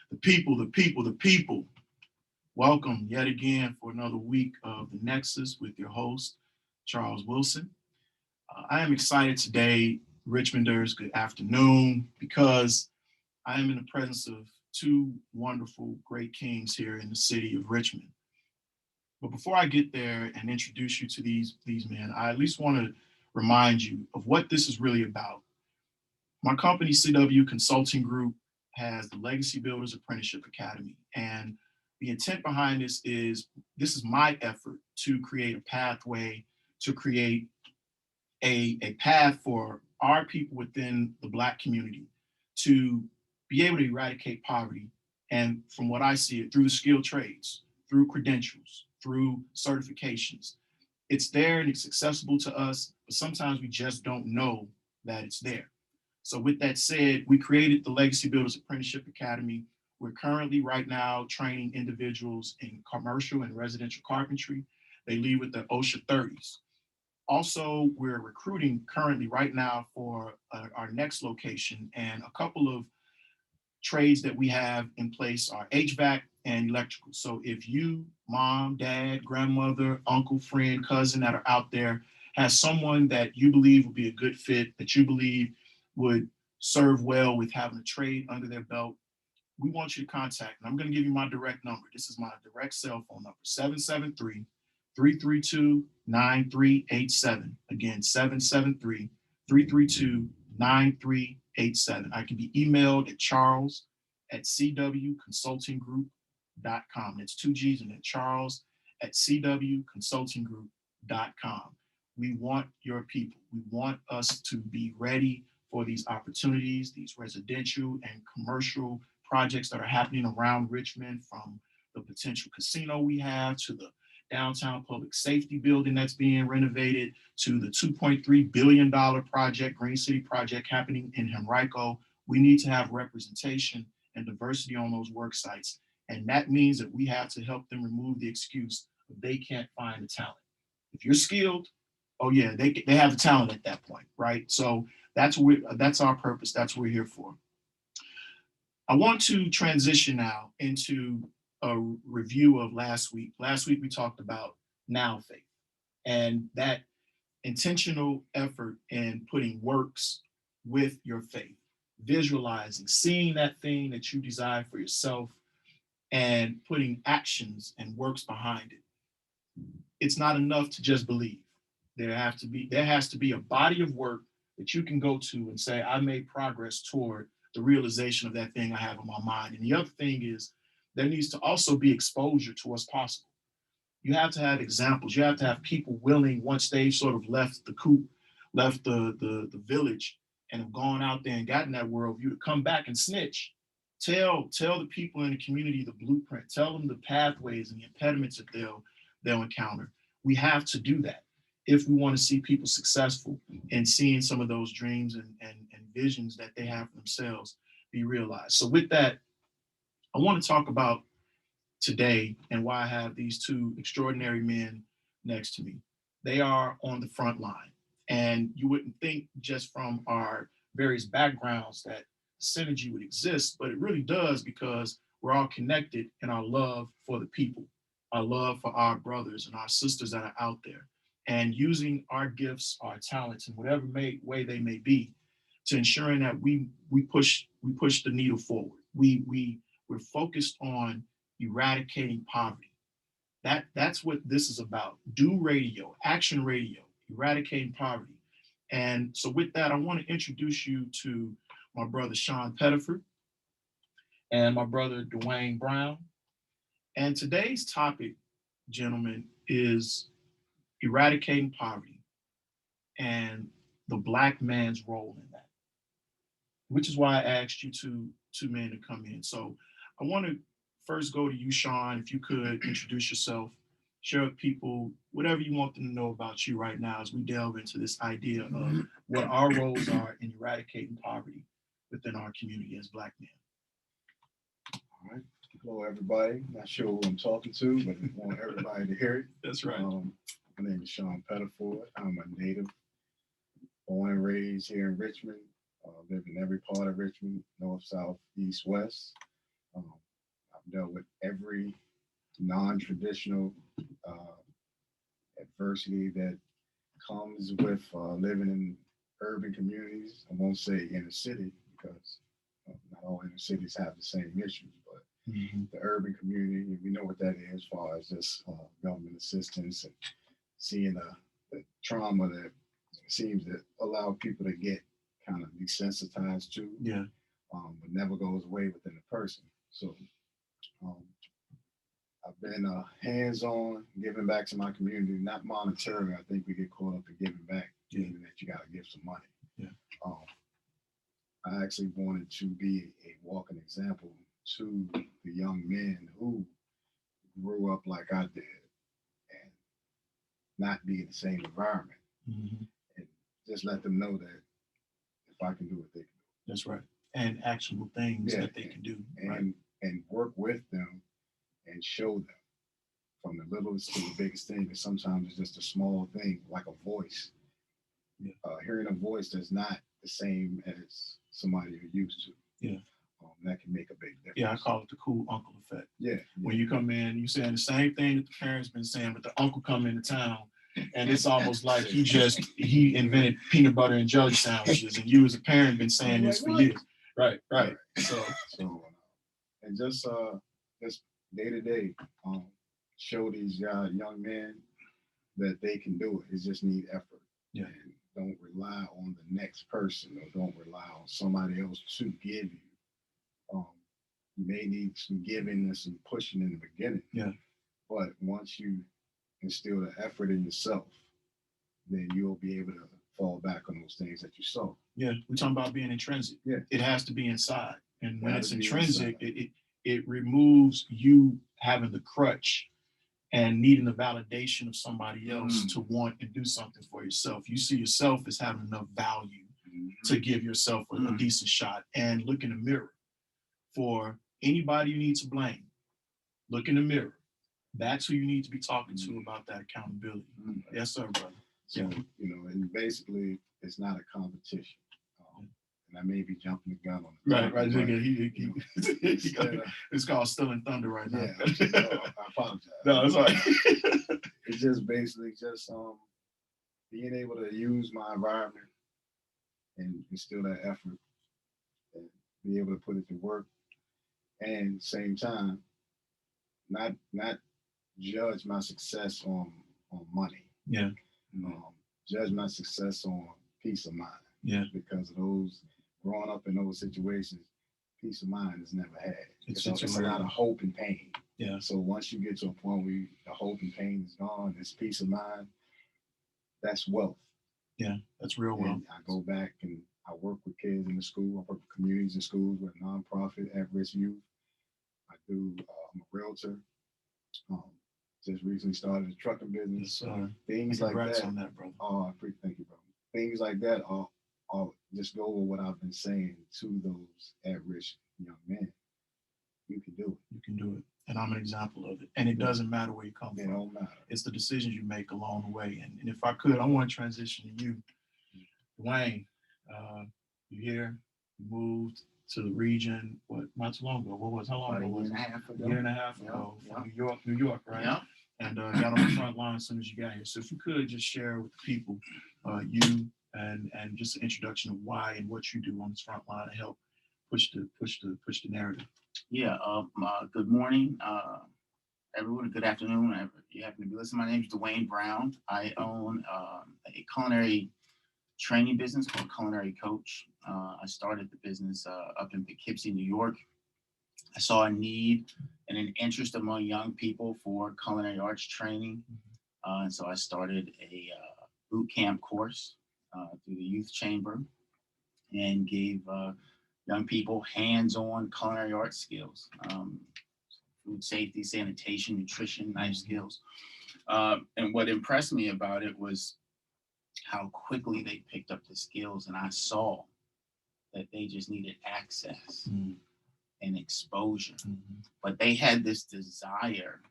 The people. Welcome yet again for another week of the Nexus with your host, Charles Wilson. I am excited today, Richmonders, good afternoon, because I am in the presence of two wonderful, great kings here in the city of Richmond. But before I get there and introduce you to these men, I at least want to remind you of what this is really about. My company, CW Consulting Group, has the Legacy Builders Apprenticeship Academy. And the intent behind this is my effort to create a pathway, to create a path for our people within the Black community to be able to eradicate poverty. And from what I see it, through the skilled trades, through credentials, through certifications. It's there and it's accessible to us, but sometimes we just don't know that it's there. So with that said, we created the Legacy Builders Apprenticeship Academy. We're currently right now training individuals in commercial and residential carpentry. They leave with their OSHA 30s. Also, we're recruiting currently right now for our next location, and a couple of trades that we have in place are HVAC and electrical. So if you, mom, dad, grandmother, uncle, friend, cousin that are out there, has someone that you believe would be a good fit, that you believe would serve well with having a trade under their belt, we want you to contact. And I'm going to give you my direct number. This is my direct cell phone number, 773-332-9387. Again, 773-332-9387. I can be emailed at charles@cwconsultinggroup.com. That's two G's in it, charles@cwconsultinggroup.com. We want your people. We want us to be ready for these opportunities, these residential and commercial projects that are happening around Richmond, from the potential casino we have to the downtown public safety building that's being renovated to the $2.3 billion project, Green City project happening in Henrico. We need to have representation and diversity on those work sites. And that means that we have to help them remove the excuse that they can't find the talent. If you're skilled, oh yeah, they have the talent at that point, right? So that's our purpose. That's what we're here for. I want to transition now into a review of last week. Last week we talked about now faith and that intentional effort in putting works with your faith, visualizing, seeing that thing that you desire for yourself and putting actions and works behind it. It's not enough to just believe. There has to be a body of work that you can go to and say, I made progress toward the realization of that thing I have in my mind. And the other thing is there needs to also be exposure to what's possible. You have to have examples. You have to have people willing, once they've sort of left the coop, left the village, and have gone out there and gotten that worldview, to come back and snitch. Tell the people in the community the blueprint. Tell them the pathways and the impediments that they'll encounter. We have to do that if we want to see people successful in seeing some of those dreams and visions that they have for themselves be realized. So with that, I want to talk about today and why I have these two extraordinary men next to me. They are on the front line. And you wouldn't think just from our various backgrounds that synergy would exist, but it really does, because we're all connected in our love for the people, our love for our brothers and our sisters that are out there, and using our gifts, our talents, in whatever way they may be, to ensuring that we push the needle forward. We're focused on eradicating poverty. That's what this is about. Do radio, action radio, eradicating poverty. And so with that, I want to introduce you to my brother Shawn Pettiford and my brother Duane Brown. And today's topic, gentlemen, is eradicating poverty and the Black man's role in that, which is why I asked you two men to come in. So I want to first go to you, Shawn, if you could introduce yourself, share with people whatever you want them to know about you right now as we delve into this idea of what our roles are in eradicating poverty within our community as Black men. All right. Hello, everybody. Not sure who I'm talking to, but I want everybody to hear it. That's right. My name is Shawn Pettiford. I'm a native, born and raised here in Richmond. Lived in every part of Richmond, north, south, east, west. dealt with every non-traditional adversity that comes with living in urban communities. I won't say inner city because not all inner cities have the same issues, but the urban community, we know what that is as far as just government assistance and seeing the trauma that seems to allow people to get kind of desensitized to, but never goes away within the person. So um, I've been hands-on, giving back to my community, not monetarily. I think we get caught up in giving back, meaning that you got to give some money. Um, I actually wanted to be a walking example to the young men who grew up like I did and not be in the same environment, and just let them know that if I can do it, they can do it. That's right. And actionable things that they can do. And work with them and show them from the littlest to the biggest thing. And sometimes it's just a small thing like a voice. Hearing a voice that's not the same as somebody you're used to. That can make a big difference. I call it the cool uncle effect. Yeah. When you come in, you saying the same thing that the parents been saying, but the uncle come into town, and it's almost like he invented peanut butter and jelly sandwiches, and you as a parent been saying this for years. Right. So and just day to day, show these young men that they can do it. It just need effort. And don't rely on the next person, or don't rely on somebody else to give you. You may need some givingness and pushing in the beginning. But once you instill the effort in yourself, then you'll be able to fall back on those things that you saw. We're talking about being intrinsic. It has to be inside. And when it's intrinsic, it removes you having the crutch and needing the validation of somebody else to want and do something for yourself. You see yourself as having enough value to give yourself a decent shot, and look in the mirror. For anybody you need to blame, look in the mirror. That's who you need to be talking to about that accountability. Yes, sir, brother. So, and basically, it's not a competition. And I may be jumping the gun on it. Right. It's called Stealing Thunder right now. I apologize. No, it's all right. It's just basically just being able to use my environment and instill that effort and be able to put it to work, and same time not judge my success on money. Judge my success on peace of mind. Because of those growing up in those situations, peace of mind is never had. It's a lot of hope and pain. So once you get to a point where the hope and pain is gone, this peace of mind, that's wealth. That's real wealth. I go back and I work with kids in the school. I work with communities in schools with nonprofit at-risk youth. I'm a realtor. Just recently started a trucking business. Things like that. On that, brother. Thank you, brother. Things like that are just go over what I've been saying to those at-risk young men. You can do it. You can do it. And I'm an example of it. And it doesn't matter where you come from. It don't matter. It's the decisions you make along the way. And if I could, I want to transition to you. Duane, you here, you moved to the region, not too long ago. How long ago was it? A year and a half ago from New York, right? And got on the front line as soon as you got here. So if you could just share with the people, you and just an introduction of why and what you do on this front line to help push the narrative. Good morning, everyone. Good afternoon. If you happen to be listening, my name is Duane Brown. I own a culinary training business called Culinary Coach. I started the business up in Poughkeepsie, New York. I saw a need and an interest among young people for culinary arts training. And so I started a boot camp course through the youth chamber and gave young people hands-on culinary arts skills, food safety, sanitation, nutrition, knife skills. And what impressed me about it was how quickly they picked up the skills, and I saw that they just needed access and exposure. But they had this desire,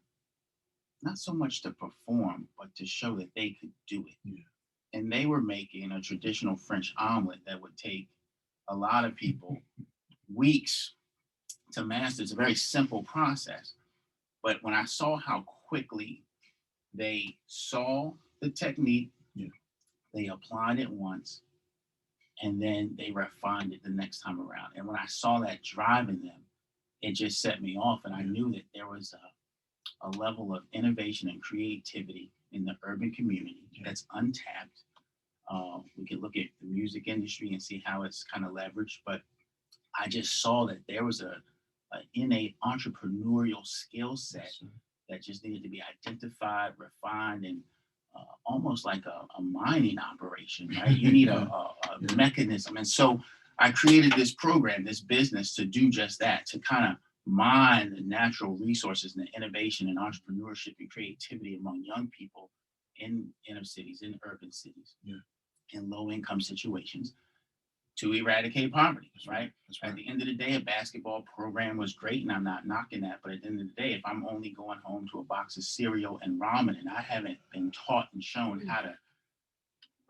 not so much to perform, but to show that they could do it. And they were making a traditional French omelet that would take a lot of people weeks to master. It's a very simple process. But when I saw how quickly they saw the technique, yeah, they applied it once, and then they refined it the next time around. And when I saw that drive in them, it just set me off. And I knew that there was a level of innovation and creativity in the urban community that's untapped. We could look at the music industry and see how it's kind of leveraged, but I just saw that there was a innate entrepreneurial skill set that just needed to be identified, refined, and almost like a mining operation, right? You need a mechanism. And so I created this program, this business to do just that, to kind of mine the natural resources and the innovation and entrepreneurship and creativity among young people in inner cities, in urban cities, in low income situations, to eradicate poverty, right? That's right. At the end of the day, a basketball program was great, and I'm not knocking that. But at the end of the day, if I'm only going home to a box of cereal and ramen, and I haven't been taught and shown how to,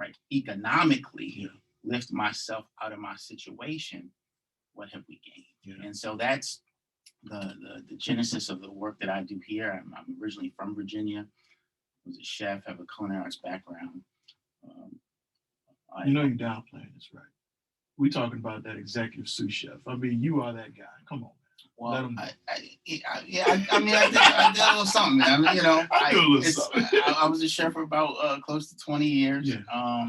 right, economically lift myself out of my situation, what have we gained? And so that's the genesis of the work that I do here. I'm originally from Virginia. I was a chef, have a culinary arts background. You know you're downplaying this, right? We talking about that executive sous chef. I mean, you are that guy. Come on, man. Well, Let 'em I think I did a little something. I mean, you know, I do a little something. I was a chef for about close to 20 years. Yeah.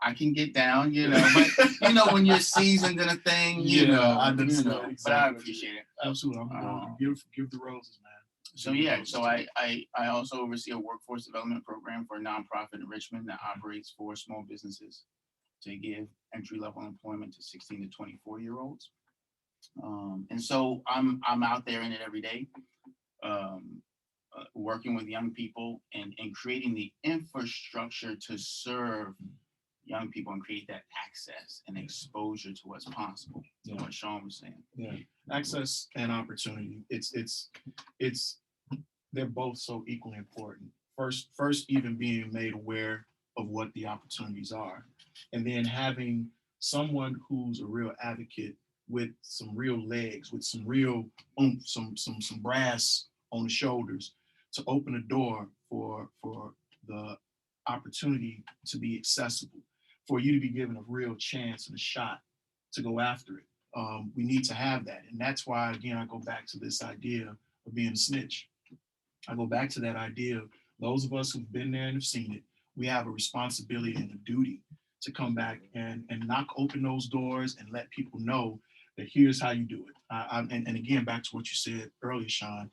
I can get down, you know, but you know, when you're seasoned in a thing, you know, I understand. you know, Exactly. but I appreciate it. Absolutely. I'm gonna give the roses, man. So yeah, so I also oversee a workforce development program for a nonprofit in Richmond that operates for small businesses to give entry-level employment to 16 to 24-year-olds. And so I'm out there in it every day, working with young people and creating the infrastructure to serve young people and create that access and exposure to what's possible. What Shawn was saying. Yeah, access and opportunity. It's they're both so equally important. First, even being made aware of what the opportunities are, and then having someone who's a real advocate with some real legs, with some real some brass on the shoulders to open a door for the opportunity to be accessible, for you to be given a real chance and a shot to go after it. We need to have that. And that's why, again, I go back to this idea of being a snitch. I go back to that idea of those of us who've been there and have seen it, we have a responsibility and a duty to come back and knock open those doors and let people know that here's how you do it. And again, back to what you said earlier, Shawn,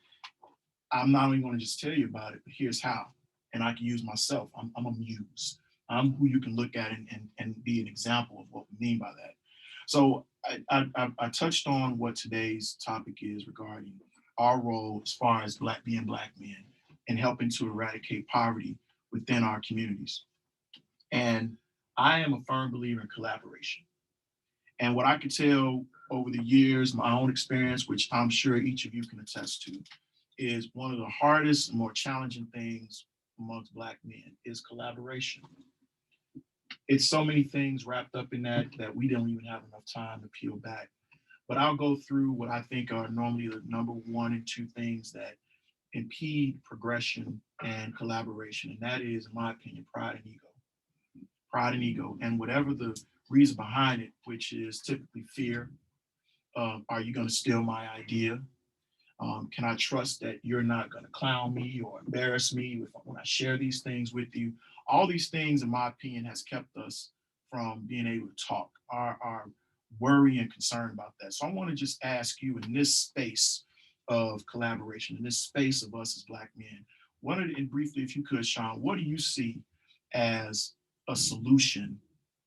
I'm not only going to just tell you about it, but here's how. And I can use myself. I'm a muse. I'm who you can look at and be an example of what we mean by that. So I touched on what today's topic is regarding our role as far as being Black men and helping to eradicate poverty within our communities. And I am a firm believer in collaboration. And what I could tell over the years, my own experience, which I'm sure each of you can attest to, is one of the hardest and more challenging things amongst Black men is collaboration. It's so many things wrapped up in that we don't even have enough time to peel back. But I'll go through what I think are normally the number one and two things that impede progression and collaboration. And that is, in my opinion, pride and ego. Pride and ego. And whatever the reason behind it, which is typically fear. Are you going to steal my idea? Can I trust that you're not going to clown me or embarrass me when I share these things with you? All these things, in my opinion, has kept us from being able to talk, our worry and concern about that. So I want to just ask you, in this space of collaboration, in this space of us as Black men, and briefly, if you could, Shawn, what do you see as a solution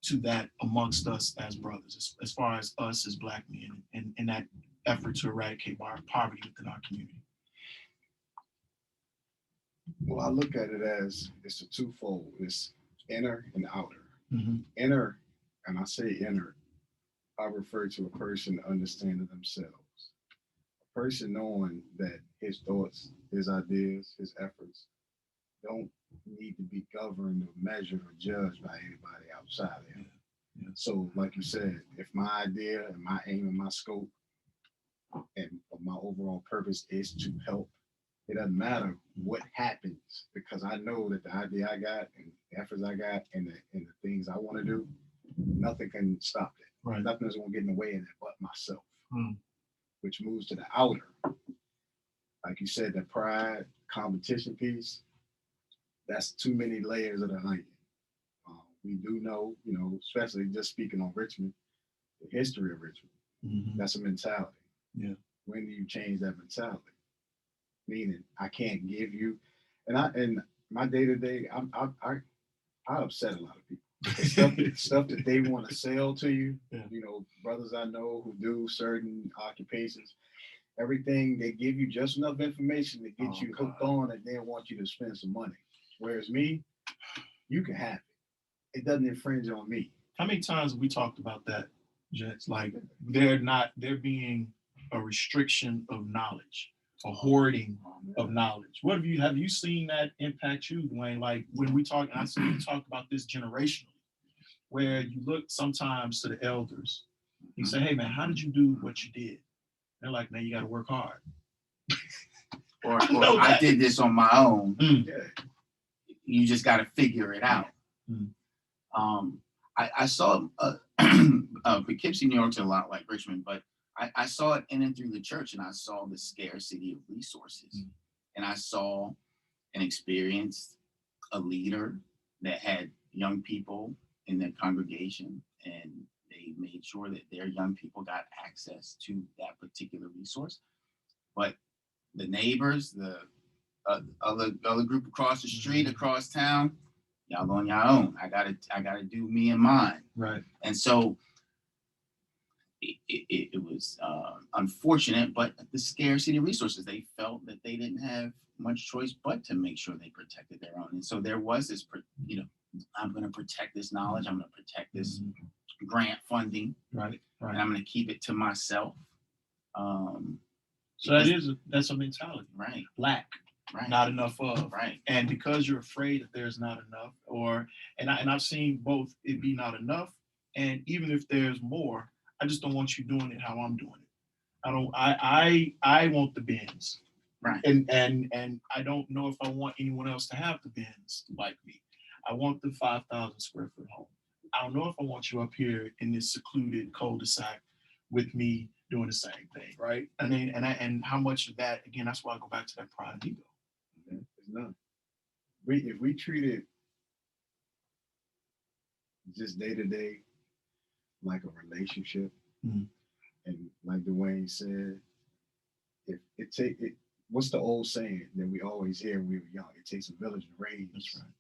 to that amongst us as brothers, as far as us as Black men and that effort to eradicate poverty within our community? Well, I look at it as it's a twofold. It's inner and outer. Mm-hmm. Inner, and I say inner, I refer to a person understanding themselves. A person knowing that his thoughts, his ideas, his efforts don't need to be governed or measured or judged by anybody outside of him. Yeah. So, like you said, if my idea and my aim and my scope and my overall purpose is to help. It doesn't matter what happens because I know that the idea I got and the efforts I got and the things I want to do, nothing can stop it. Right. Nothing is going to get in the way of it but myself, Mm. which moves to the outer. Like you said, the pride, competition piece, that's too many layers of the onion. We do know, especially just speaking on Richmond, the history of Richmond, Mhm. that's a mentality. Yeah. When do you change that mentality? Meaning, I can't give you, and my day to day, I upset a lot of people. Stuff that they want to sell to you. Yeah. Brothers I know who do certain occupations, everything they give you just enough information to get you hooked on, and then want you to spend some money. Whereas me, you can have it. It doesn't infringe on me. How many times have we talked about that, Jets? Like there being a restriction of knowledge, a hoarding of knowledge. What have you seen that impact you, Duane? Like when we talk, and I see you talk about this generationally, where you look sometimes to the elders, you say, hey man, how did you do what you did? They're like, man, you got to work hard. Or I did this on my own. Mm. Yeah. You just got to figure it out. Mm. I saw Poughkeepsie, New York's a lot like Richmond, but I saw it in and through the church, and I saw the scarcity of resources. Mm. And I saw and experienced a leader that had young people in their congregation, and they made sure that their young people got access to that particular resource. But the neighbors, the other group across the street, across town, y'all on your own. I gotta do me and mine. Right. And so it was unfortunate, but the scarcity of resources, they felt that they didn't have much choice but to make sure they protected their own. And so there was this, I'm going to protect this knowledge. I'm going to protect this grant funding. Right. And I'm going to keep it to myself. So that's a mentality. Right. Lack. Right. Not enough of. Right. And because you're afraid that there's not enough, and I've seen both it be not enough, and even if there's more, I just don't want you doing it how I'm doing it. I want the bins. Right. And I don't know if I want anyone else to have the bins like me. I want the 5,000 square foot home. I don't know if I want you up here in this secluded cul-de-sac with me doing the same thing, right? I mean, and how much of that, again, that's why I go back to that pride and ego. There's none. If we treat it just day to day like a relationship, and like Duane said, what's the old saying that we always hear when we were young? It takes a village to raise. That's right.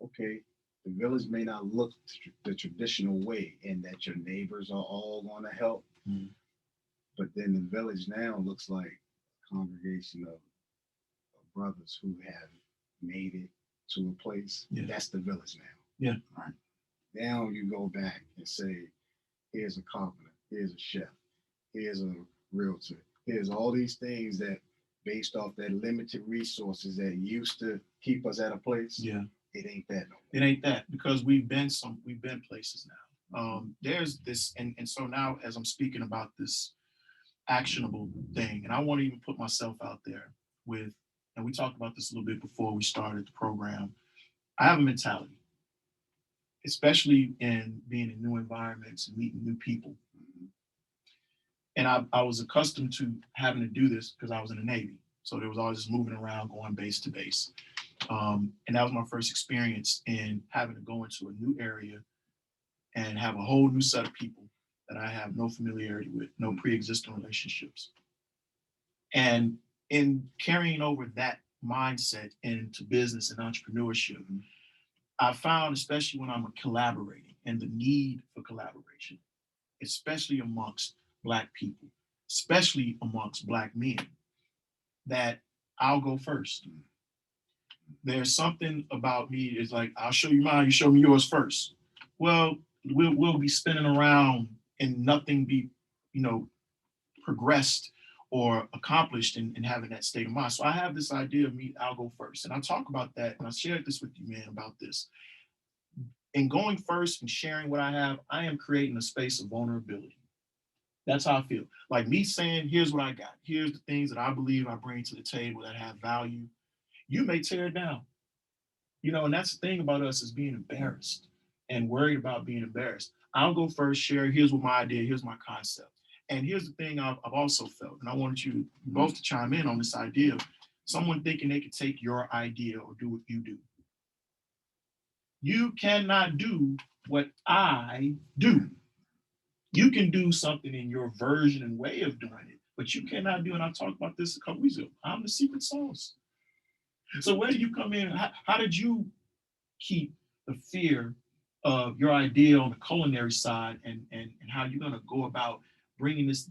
Okay, the village may not look the traditional way, in that your neighbors are all going to help, but then the village now looks like a congregation of brothers who have made it to a place. Yeah. That's the village now. Yeah. Right. Now you go back and say, here's a carpenter, here's a chef, here's a realtor, here's all these things that based off that limited resources that used to keep us at a place. Yeah. It ain't that no more. It ain't that, because we've been places now. There's this, and so now as I'm speaking about this actionable thing, and I want to even put myself out there with, and we talked about this a little bit before we started the program. I have a mentality, especially in being in new environments and meeting new people. And I was accustomed to having to do this because I was in the Navy. So there was always just moving around, going base to base. And that was my first experience in having to go into a new area and have a whole new set of people that I have no familiarity with, no pre-existing relationships. And in carrying over that mindset into business and entrepreneurship, I found, especially when I'm collaborating and the need for collaboration, especially amongst Black people, especially amongst Black men, that I'll go first. There's something about me, it's like, I'll show you mine, you show me yours first. Well, we'll be spinning around and nothing be, progressed or accomplished in having that state of mind. So I have this idea of me, I'll go first. And I talk about that, and I shared this with you, man, about this. In going first and sharing what I have, I am creating a space of vulnerability. That's how I feel. Like me saying, here's what I got. Here's the things that I believe I bring to the table that have value. You may tear it down. And that's the thing about us is being embarrassed and worried about being embarrassed. I'll go first, share. Here's what my idea, here's my concept. And here's the thing I've also felt, and I wanted you both to chime in on this idea of someone thinking they could take your idea or do what you do. You cannot do what I do. You can do something in your version and way of doing it, but you cannot do, and I talked about this a couple weeks ago, I'm the secret sauce. So where do you come in? How did you keep the fear of your idea on the culinary side and how you're going to go about bringing this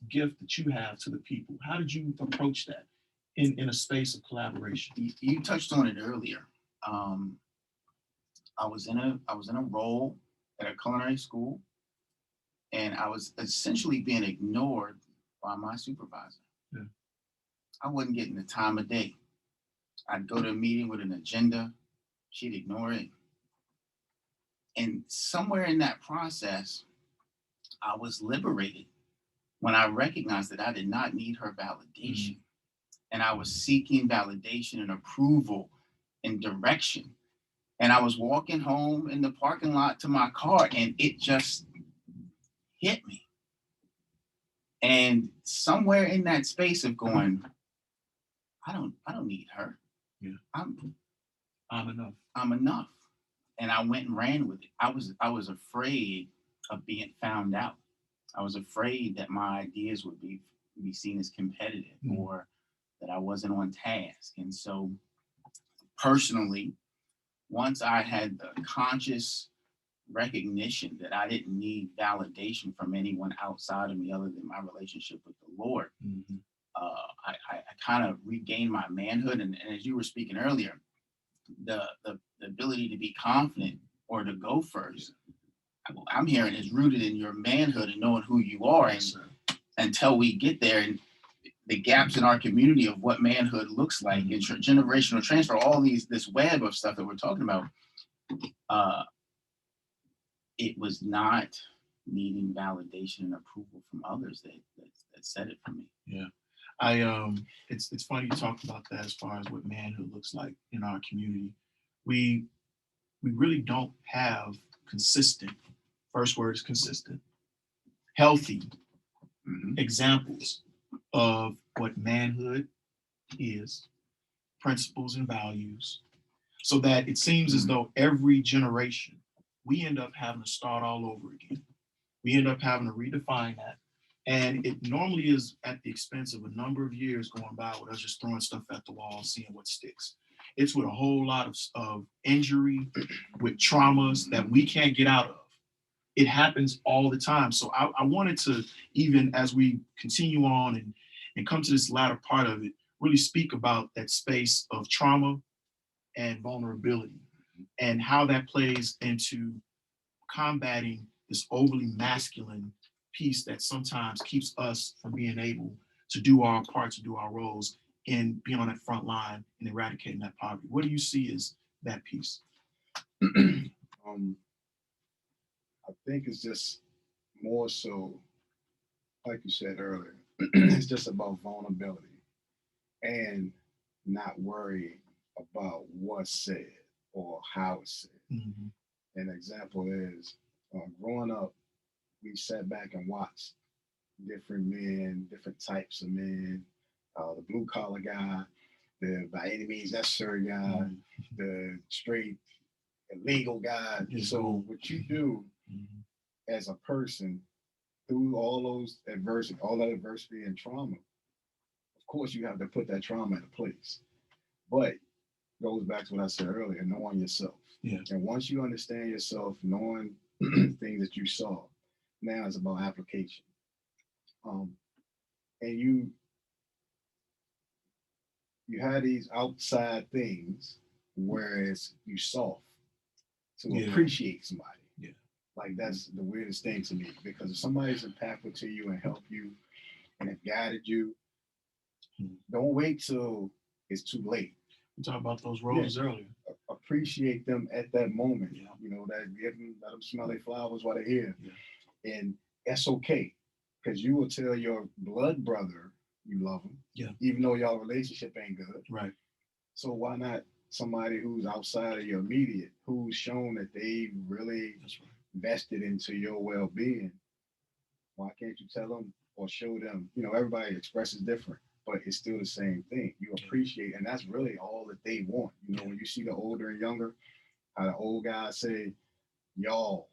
gift that you have to the people? How did you approach that in a space of collaboration? You touched on it earlier. I was in a role at a culinary school, and I was essentially being ignored by my supervisor. Yeah. I wasn't getting the time of day. I'd go to a meeting with an agenda, she'd ignore it. And somewhere in that process, I was liberated when I recognized that I did not need her validation. And I was seeking validation and approval and direction. And I was walking home in the parking lot to my car, and it just hit me. And somewhere in that space of going, I don't need her. Yeah. I'm enough. I'm enough. And I went and ran with it. I was afraid of being found out. I was afraid that my ideas would be seen as competitive or that I wasn't on task. And so personally, once I had the conscious recognition that I didn't need validation from anyone outside of me other than my relationship with the Lord, I kind of regained my manhood. And as you were speaking earlier, the ability to be confident or to go first, I'm hearing is rooted in your manhood and knowing who you are. And until we get there, and the gaps in our community of what manhood looks like, and generational transfer, all this web of stuff that we're talking about, it was not needing validation and approval from others that said it for me. Yeah. It's funny you talked about that as far as what manhood looks like in our community. We really don't have consistent, first word is consistent, healthy examples of what manhood is, principles and values, so that it seems as though every generation we end up having to start all over again. We end up having to redefine that. And it normally is at the expense of a number of years going by with us just throwing stuff at the wall, seeing what sticks. It's with a whole lot of injury, with traumas that we can't get out of. It happens all the time. So I wanted to, even as we continue on and come to this latter part of it, really speak about that space of trauma and vulnerability and how that plays into combating this overly masculine piece that sometimes keeps us from being able to do our part, to do our roles in being on that front line and eradicating that poverty. What do you see as that piece? I think it's just more so, like you said earlier, it's just about vulnerability and not worrying about what's said or how it's said. An example is growing up, we sat back and watched different men, different types of men, the blue collar guy, the by any means necessary guy, the straight illegal guy. So what you do as a person through all that adversity and trauma, of course you have to put that trauma in place. But goes back to what I said earlier, knowing yourself. Yeah. And once you understand yourself, knowing things that you saw, now it's about application. And you had these outside things, whereas you soft to appreciate somebody. Yeah. Like that's the weirdest thing to me, because if somebody's impactful to you and helped you and have guided you, don't wait till it's too late. We talked about those roses earlier. Appreciate them at that moment. You know, that let them smell their flowers while they're here. And that's okay. because you will tell your blood brother you love him, Yeah. even though y'all relationship ain't good. Right. So why not somebody who's outside of your immediate, who's shown that they really That's right. vested into your well-being? Why can't you tell them or show them? You know, everybody expresses different, but it's still the same thing. You appreciate, and that's really all that they want. You know, when you see the older and younger, how the old guys say, y'all,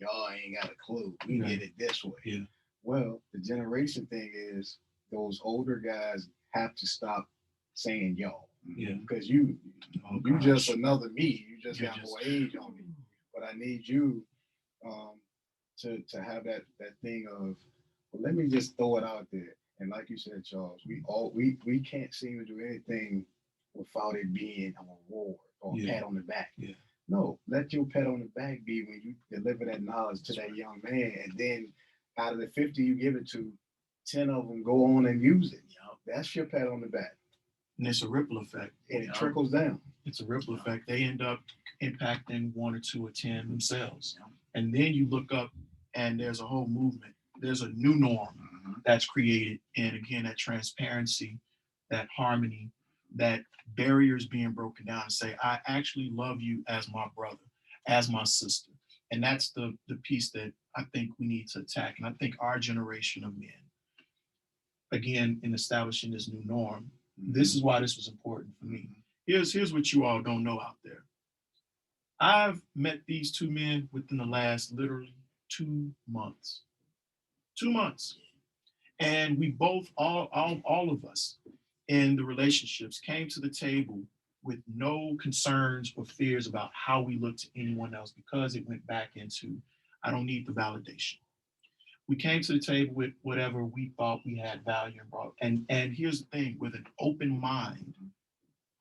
y'all ain't got a clue. We Right. did it this way. Yeah. Well, the generation thing is those older guys have to stop saying y'all. Yeah. Because you gosh. just another me. You just You're got just- more age on me. But I need you to have that thing of, well, let me just throw it out there. And like you said, Charles, we can't seem to do anything without it being a reward or a Yeah. pat on the back. Yeah. No, let your pat on the back be when you deliver that knowledge to that young man, and then out of the 50 you give it to, 10 of them go on and use it. That's your pat on the back. And it's a ripple effect. And it trickles down. It's a ripple effect. They end up impacting 1 or 2 or 10 themselves. And then you look up and there's a whole movement. There's a new norm that's created. And again, that transparency, that harmony, that barriers being broken down and say, I actually love you as my brother, as my sister. And that's the piece that I think we need to attack. And I think our generation of men, again, in establishing this new norm, this is why this was important for me. Here's what you all don't know out there. I've met these 2 men within the last literally 2 months. 2 months. And we both, all of us in the relationships came to the table with no concerns or fears about how we look to anyone else, because it went back into, I don't need the validation. We came to the table with whatever we thought we had value and brought. And here's the thing, with an open mind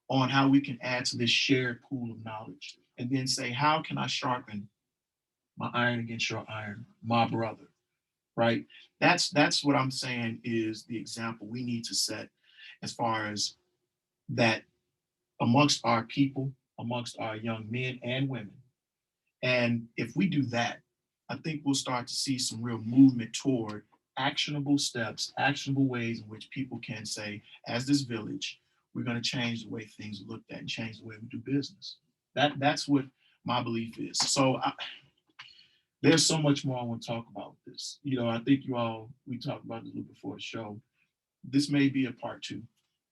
on how we can add to this shared pool of knowledge, and then say, how can I sharpen my iron against your iron, my brother, right? That's what I'm saying is the example we need to set as far as that amongst our people, amongst our young men and women. And if we do that, I think we'll start to see some real movement toward actionable steps, actionable ways in which people can say, as this village, we're going to change the way things are looked at and change the way we do business. That's what my belief is. So there's so much more I want to talk about with this. You know, I think we talked about this a little before the show. This may be a part 2.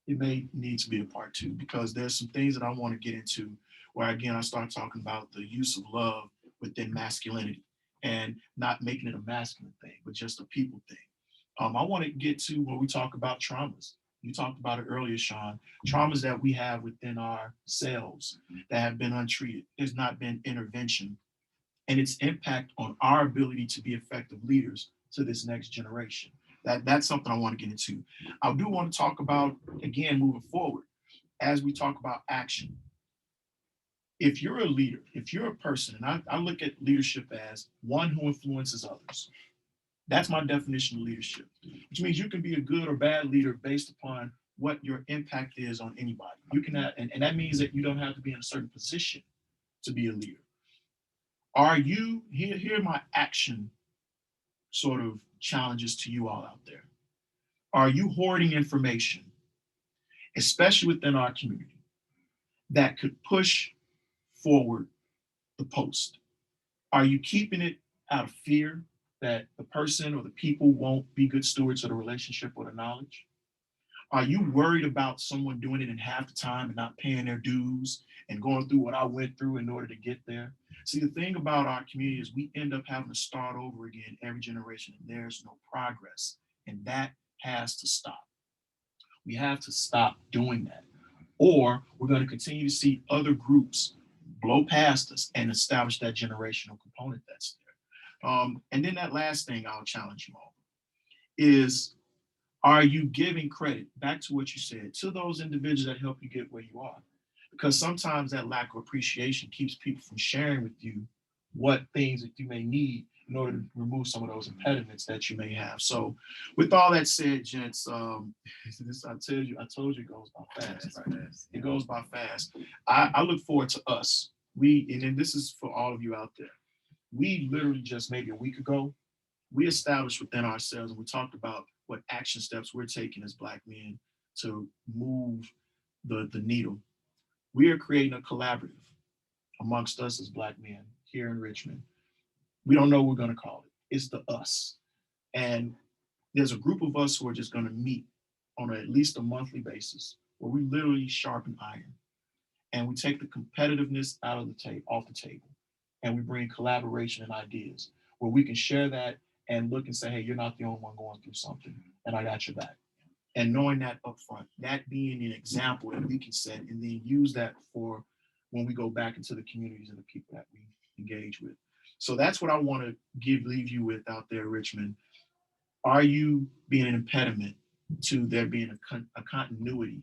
It may need to be a part 2, because there's some things that I want to get into where, again, I start talking about the use of love within masculinity and not making it a masculine thing, but just a people thing. I want to get to where we talk about traumas. You talked about it earlier, Shawn. Traumas that we have within ourselves that have been untreated. There's not been intervention, and its impact on our ability to be effective leaders to this next generation. That's something I want to get into. I do want to talk about, again, moving forward, as we talk about action. If you're a leader, if you're a person, and I look at leadership as one who influences others. That's my definition of leadership, which means you can be a good or bad leader based upon what your impact is on anybody. You can, and that means that you don't have to be in a certain position to be a leader. Are you, here are my action sort of challenges to you all out there. Are you hoarding information, especially within our community, that could push forward the post? Are you keeping it out of fear that the person or the people won't be good stewards of the relationship or the knowledge? Are you worried about someone doing it in half the time and not paying their dues and going through what I went through in order to get there? See, the thing about our community is we end up having to start over again every generation, and there's no progress. And that has to stop. We have to stop doing that. Or we're going to continue to see other groups blow past us and establish that generational component that's there. And then that last thing I'll challenge you all is, are you giving credit, back to what you said, to those individuals that help you get where you are? Because sometimes that lack of appreciation keeps people from sharing with you what things that you may need in order to remove some of those impediments that you may have. So with all that said, gents, this, I told you it goes by fast, right? It goes by fast. I look forward to us. And then this is for all of you out there. We literally just maybe a week ago we established within ourselves, and we talked about what action steps we're taking as Black men to move the needle. We are creating a collaborative amongst us as Black men here in Richmond. We don't know what we're going to call it. It's the us. And there's a group of us who are just going to meet on at least a monthly basis where we literally sharpen iron and we take the competitiveness out of the off the table, and we bring collaboration and ideas where we can share that and look and say, hey, you're not the only one going through something, and I got your back. And knowing that up front, that being an example that we can set and then use that for when we go back into the communities and the people that we engage with. So that's what I want to leave you with out there, Richmond. Are you being an impediment to there being a continuity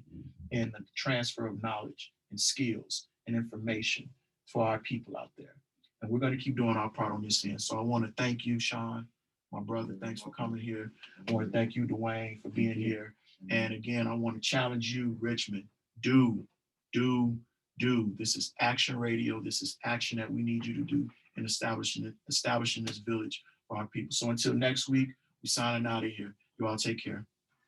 in the transfer of knowledge and skills and information for our people out there? And we're going to keep doing our part on this end. So I want to thank you, Shawn, my brother. Thanks for coming here. I want to thank you, Duane, for being here. And again, I want to challenge you, Richmond. Do. This is action radio. This is action that we need you to do in establishing this village for our people. So until next week, we're signing out of here. You all take care.